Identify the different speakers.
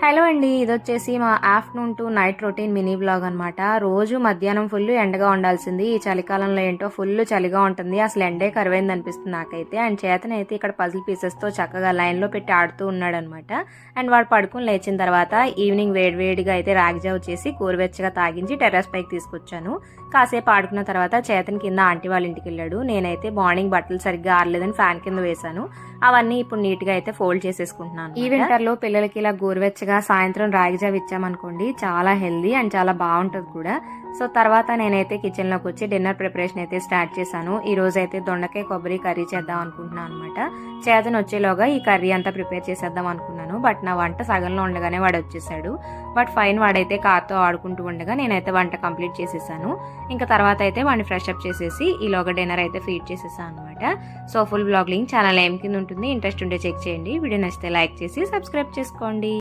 Speaker 1: Hello అండి, ఇదొచ్చేసి మా afternoon to night routine mini blog అనమాట. రోజు మధ్యాహ్నం ఫుల్ ఎండగా ఉండాల్సింది. ఈ చలికాలంలో ఏంటో ఫుల్ చలిగా ఉంటుంది. అసలు ఎండే కరువైంది అనిపిస్తుంది నాకైతే. అండ్ చేతనైతే ఇక్కడ పజిల్ పీసెస్తో చక్కగా లైన్లో పెట్టి ఆడుతూ ఉన్నాడు అనమాట. అండ్ వాడు పడుకుని లేచిన తర్వాత ఈవినింగ్ వేడివేడిగా అయితే రాగిజావ చేసి కూరవెచ్చగా తాగించి టెర్రస్ పైకి తీసుకొచ్చాను. కాసేపు ఆడుకున్న తర్వాత చేతన్ కింద ఆంటీ వాళ్ళ ఇంటికి వెళ్ళాడు. నేనైతే మార్నింగ్ బట్టలు సరిగ్గా ఆరలేదని ఫ్యాన్ కింద వేశాను. అవన్నీ ఇప్పుడు నీట్ గా అయితే ఫోల్డ్ చేసేసుకుంటున్నాను. ఈ వింటర్ లో పిల్లలకి ఇలా గోరువెచ్చగా సాయంత్రం రాగిజావ ఇచ్చామనుకోండి, చాలా హెల్దీ అండ్ చాలా బాగుంటుంది కూడా. సో తర్వాత నేనైతే కిచెన్ లోకి వచ్చి డిన్నర్ ప్రిపరేషన్ అయితే స్టార్ట్ చేశాను. ఈ రోజు అయితే దొండకాయ కొబ్బరి కర్రీ చేద్దాం అనుకుంటున్నాను అనమాట. చేతను వచ్చేలోగా ఈ కర్రీ అంతా ప్రిపేర్ చేసేద్దాం అనుకున్నాను. బట్ నా వంట సగంలో ఉండగానే వాడు వచ్చేసాడు. బట్ ఫైన్, వాడైతే కార్తో ఆడుకుంటూ ఉండగా నేనైతే వంట కంప్లీట్ చేసేసాను. ఇంకా తర్వాత అయితే వాడిని ఫ్రెష్ అప్ చేసేసి ఈలోగా డిన్నర్ అయితే ఫీడ్ చేసేసాను అనమాట. So full blog link channel ఏం కింద ఉంటుంది. ఇంట్రెస్ట్ ఉంటే చెక్ చేయండి. వీడియో నచ్చితే లైక్ చేసి సబ్స్క్రైబ్ చేసుకోండి.